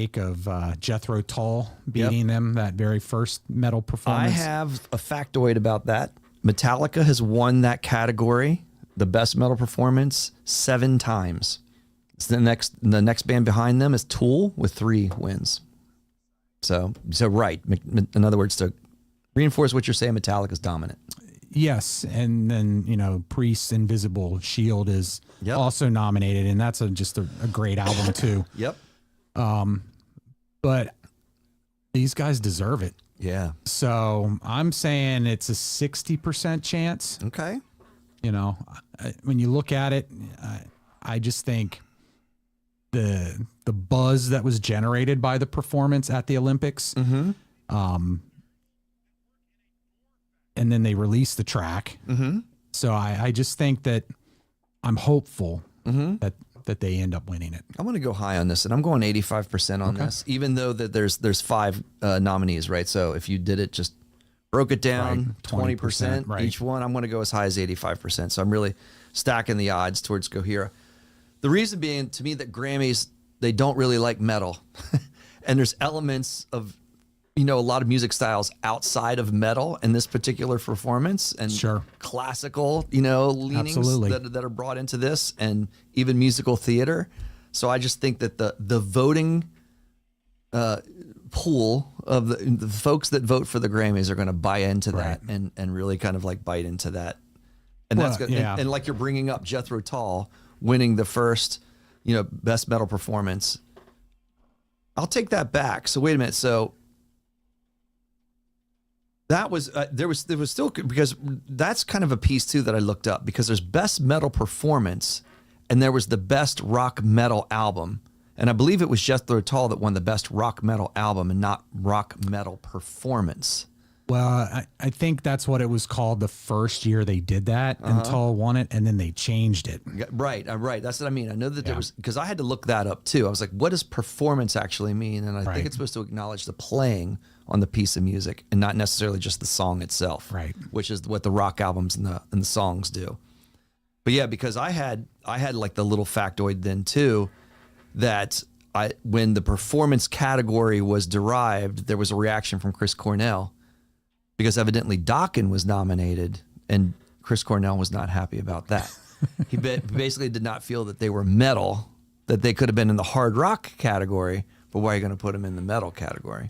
wake of Jethro Tull beating them that very first metal performance. I have a factoid about that. Metallica has won that category, the best metal performance, 7 times. It's the next band behind them is Tool with 3 wins. So right. In other words, to reinforce what you're saying, Metallica's dominant. Yes, and then Priest's Invisible Shield is also nominated, and that's just a great album too. Yep. But these guys deserve it. Yeah. So I'm saying it's a 60% chance. Okay. When you look at it, I just think the buzz that was generated by the performance at the Olympics. Mm-hmm. And then they released the track. Mm-hmm. So I just think that I'm hopeful mm-hmm. that they end up winning it. I'm going to go high on this, and I'm going 85% on this, even though that there's 5 nominees, right? So if you did it, just broke it down, right, 20% right. each one, I'm going to go as high as 85%. So I'm really stacking the odds towards Gojira. The reason being, to me, that Grammys, they don't really like metal. And there's elements of a lot of music styles outside of metal in this particular performance, and classical, leanings that are brought into this, and even musical theater. So I just think that the voting pool of the folks that vote for the Grammys are going to buy into that and really kind of like bite into that. And that's good. And like you're bringing up Jethro Tull winning the first, best metal performance. I'll take that back. So wait a minute. So that was there was still, because that's kind of a piece too that I looked up, because there's best metal performance and there was the best rock metal album, and I believe it was Jethro Tull that won the best rock metal album and not rock metal performance. Well, I think that's what it was called the first year they did that, and Tull won it, and then they changed it. Right. That's what I mean. I know that there was, because I had to look that up too. I was like, what does performance actually mean? And I think it's supposed to acknowledge the playing on the piece of music and not necessarily just the song itself, right? Which is what the rock albums and the songs do. But yeah, because I had like the little factoid then too, that when the performance category was derived, there was a reaction from Chris Cornell, because evidently Dokken was nominated and Chris Cornell was not happy about that. He basically did not feel that they were metal, that they could have been in the hard rock category, but why are you going to put them in the metal category?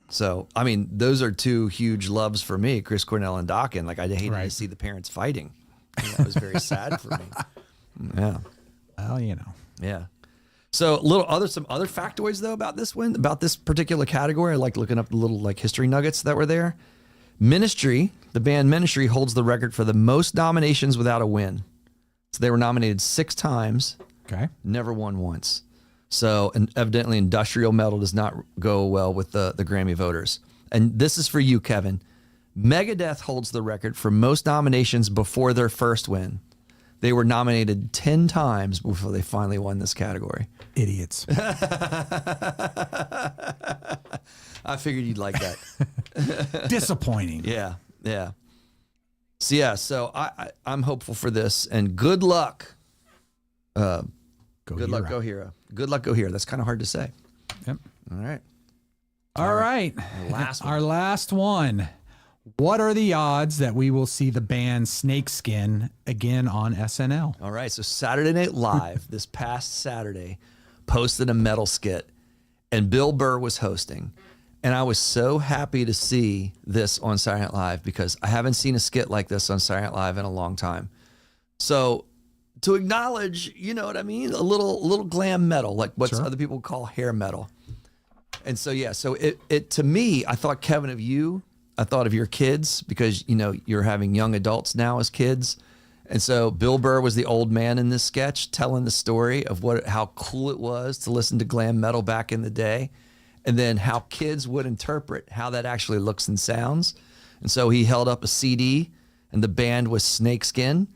So, I mean, those are 2 huge loves for me, Chris Cornell and Dokken. Like, I hated to see the parents fighting. And that was very sad for me. Yeah. Well, Yeah. So some other factoids though about this one, about this particular category. I like looking up the little like history nuggets that were there. Ministry, the band Ministry, holds the record for the most nominations without a win. So they were nominated 6 times. Okay. Never won once. So, and evidently industrial metal does not go well with the Grammy voters. And this is for you, Kevin. Megadeth holds the record for most nominations before their first win. They were nominated 10 times before they finally won this category. Idiots. I figured you'd like that. Disappointing. Yeah. So I'm hopeful for this, and good luck. Good luck, Gojira. Good luck, Gojira. That's kind of hard to say. Yep. All right. Our last one. What are the odds that we will see the band Snakeskin again on SNL? All right. So Saturday Night Live this past Saturday posted a metal skit, and Bill Burr was hosting. And I was so happy to see this on Saturday Night Live, because I haven't seen a skit like this on Saturday Night Live in a long time. So to acknowledge, you know what I mean? A little glam metal, like what other people call hair metal. And so, yeah, so it to me, I thought, Kevin, of you. I thought of your kids, because, you're having young adults now as kids. And so Bill Burr was the old man in this sketch, telling the story of how cool it was to listen to glam metal back in the day, and then how kids would interpret how that actually looks and sounds. And so he held up a CD, and the band was Snakeskin.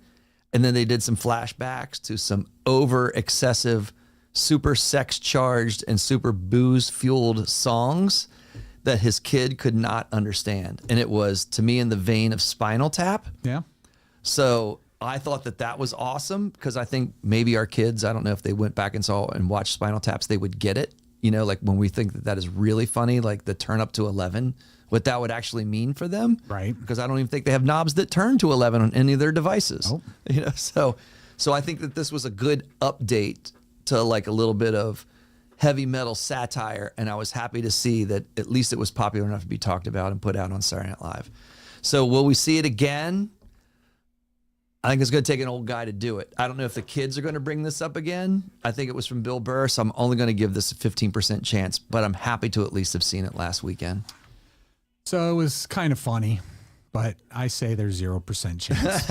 And then they did some flashbacks to some over excessive, super sex charged and super booze fueled songs that his kid could not understand. And it was, to me, in the vein of Spinal Tap. Yeah. So I thought that was awesome, because I think maybe our kids, I don't know if they went back and watched Spinal Taps, they would get it. you know, like when we think that is really funny, like the turn up to 11, what that would actually mean for them. Right. Because I don't even think they have knobs that turn to 11 on any of their devices. Nope. You know, so I think that this was a good update to like a little bit of heavy metal satire, and I was happy to see that at least it was popular enough to be talked about and put out on Saturday Night Live. So will we see it again? I think it's going to take an old guy to do it. I don't know if the kids are going to bring this up again. I think it was from Bill Burr, so I'm only going to give this a 15% chance, but I'm happy to at least have seen it last weekend. So it was kind of funny, but I say there's 0% chance.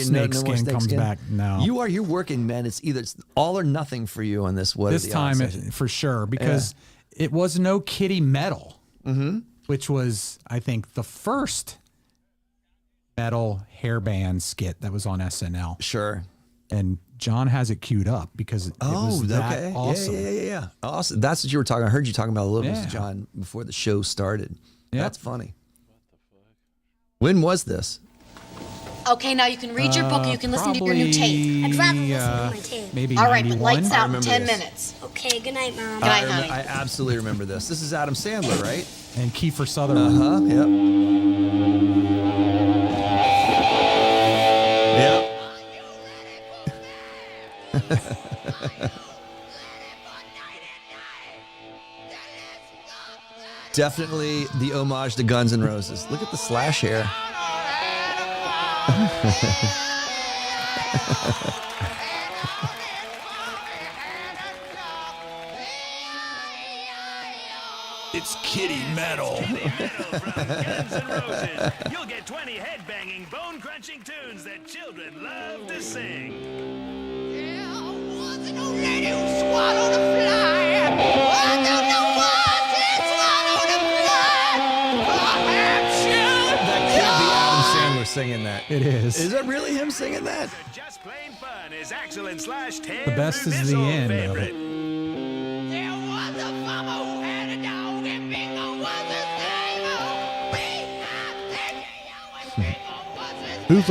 Snake skin comes back. No. You're working, man. It's all or nothing for you on this. This time for sure, because it was no Kitty Metal, which was, I think, the first metal hairband skit that was on SNL. Sure. And John has it queued up because it was that awesome. Yeah. Awesome. That's what you were talking. I heard you talking about a little bit, John, before the show started. Yep. That's funny. When was this? Okay, now you can read your book and you can listen to your new tape. I'd rather listen to my tape. Maybe All right, but 91? lights out in 10 this. minutes. Okay, good night, Mom. Good night, honey. I absolutely remember this. This is Adam Sandler, right? And Kiefer Sutherland. Yep. Definitely the homage to Guns N' Roses. Look at the Slash hair. It's Kitty Metal. From Guns N' Roses. You'll get 20 head-banging, bone-crunching tunes that children love to sing. That can't be Adam Sandler singing that. It is. Is that really him singing that? Just Plain Fun is Axl and Slash Ted The best is the Ruben's old end of favorite. it. There was a farmer who had a dog, and Bingo was his name. Who's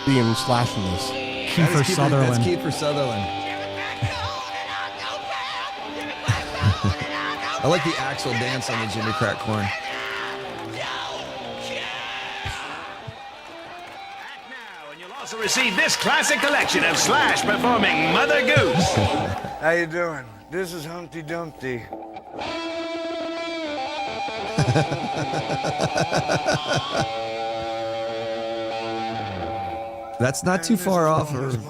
being Slash in this? Kiefer Sutherland. That's Kiefer Sutherland. I like the Axl dance on the Jimmy Crack Corn. Act now, and you'll also receive this classic collection of Slash performing Mother Goose. How you doing? This is Humpty Dumpty. That's not too far off of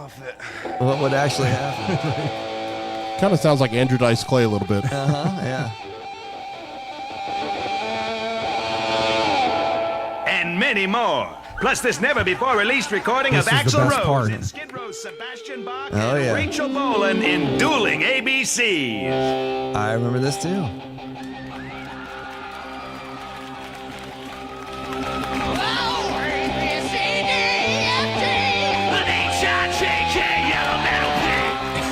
what would actually happen. Kind of sounds like Andrew Dice Clay a little bit. Yeah. And many more. Plus this never-before-released recording This of is the Axl best Rose part. and Skid Row's Sebastian Bach Oh, and yeah. Rachel Bolan in dueling ABCs. I remember this too. An eight-shot JK Yellow Metal Pig.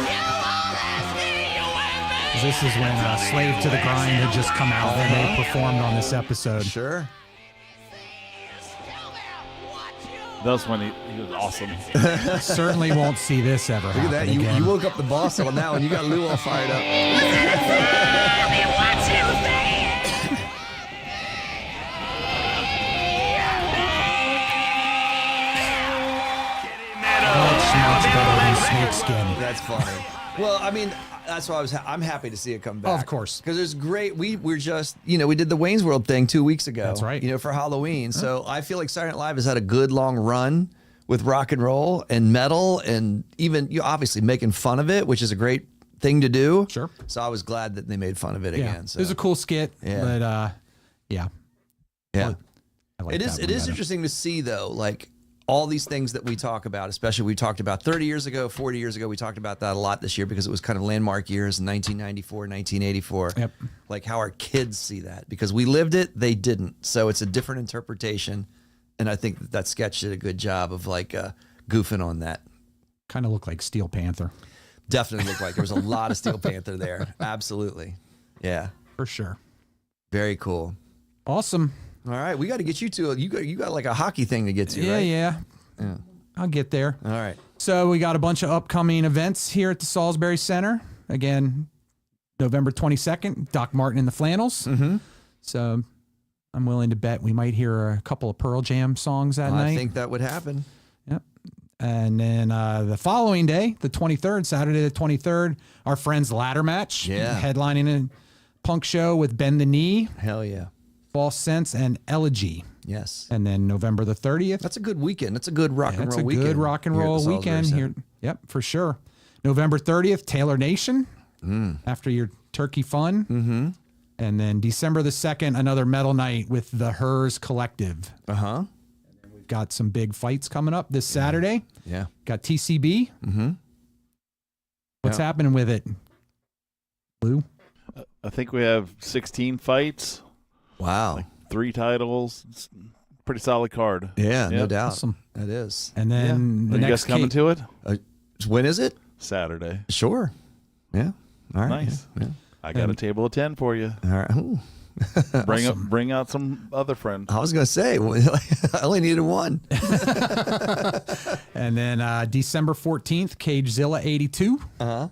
This is when Slave to the Grind had just come out and they performed on this episode. Sure. That was when he was awesome. Certainly won't see this ever Look at happen that. again. You woke up the boss on that one. You got Lou all fired up. Much better than Snakeskin. That's funny. Well, I mean, that's why I'm happy to see it come back. Of course. Because it's great. We're just, we did the Wayne's World thing 2 weeks ago. That's right. For Halloween. So I feel like Saturday Night Live has had a good long run with rock and roll and metal and even obviously making fun of it, which is a great thing to do. Sure. So I was glad that they made fun of it Yeah, again. So it was a cool skit, Yeah. but yeah. yeah. I like It is that one better. interesting to see though, like all these things that we talk about, especially we talked about 30 years ago, 40 years ago, we talked about that a lot this year because it was kind of landmark years, 1994, 1984. Yep. Like how our kids see that because we lived it, they didn't. So it's a different interpretation. And I think that sketch did a good job of like goofing on that. Kind of looked like Steel Panther. Definitely looked like there was a lot of Steel Panther there. Absolutely. Yeah. For sure. Very cool. Awesome. All right. We got to get you to, you got like a hockey thing to get to, right? Yeah. Yeah. I'll get there. All right. So we got a bunch of upcoming events here at the Salisbury Center. Again, November 22nd, Doc Martin and the Flannels. Mm-hmm. So I'm willing to bet we might hear a couple of Pearl Jam songs that night. I think that would happen. Yep. And then the following day, the 23rd, Saturday the 23rd, our friends Ladder Match. Yeah. Headlining a punk show with Bend the Knee, Hell yeah. False Sense, and Elegy. Yes. And then November the 30th. That's a good weekend. That's a good rock and That's roll a weekend. good rock and here at roll the Salisbury weekend Center. here. Yep, for sure. November 30th, Taylor Nation. After your turkey fun. Mm-hmm. And then December the 2nd, another metal night with the Hers Collective. Uh-huh. We've got some big fights coming up this Saturday. Yeah. Got TCB. Mm-hmm. What's Yeah. happening with it? Lou? I think we have 16 fights, Wow. 3 titles. It's a pretty solid card. Yeah, no Yep. doubt. Awesome. That is. And then the Are you next guys coming to it? When is it? Saturday. Sure. Yeah. All right. Nice. Yeah. I got a table of 10 for you. All right. Ooh. Bring out some other friends. I was going to say, I only needed one. And then December 14th, Cagezilla 82. Uh-huh.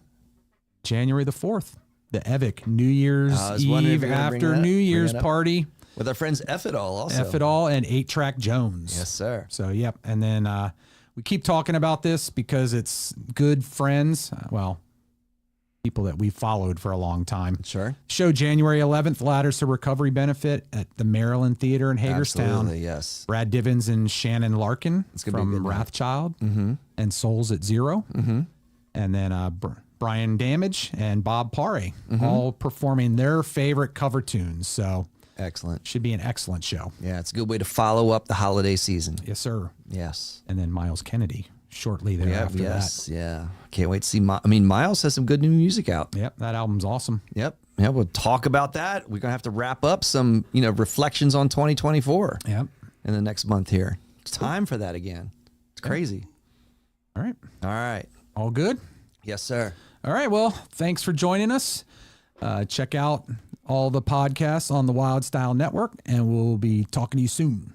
January the 4th, the Evic New Year's I was wondering if Eve you were gonna bring after that up. New Bring Year's that up. party. With our friends F It All also. F It All and 8-Track Jones. Yes, sir. So, yep. And then we keep talking about this because it's good friends. Well, people that we've followed for a long time. Sure. Show January 11th, Ladders to Recovery benefit at the Maryland Theater in Hagerstown. Absolutely, yes. Brad Divins and Shannon Larkin It's gonna be a from good night. Wrathchild Mm-hmm. and Souls at Zero. Mm-hmm. And then Brian Damage and Bob Pare Mm-hmm. all performing their favorite cover tunes. So Excellent. should be an excellent show. Yeah, it's a good way to follow up the holiday season. Yes, sir. Yes. And then Miles Kennedy shortly thereafter Yes. Yeah. Can't wait to see. Miles has some good new music out. that. Yep, that album's awesome. Yep. Yeah, we'll talk about that. We're gonna have to wrap up some, reflections on 2024 Yep. in the next month here. It's time for that again. It's crazy. All right. All right. All good? Yes, sir. All right. Well, thanks for joining us. Check out all the podcasts on the Wild Style Network, and we'll be talking to you soon.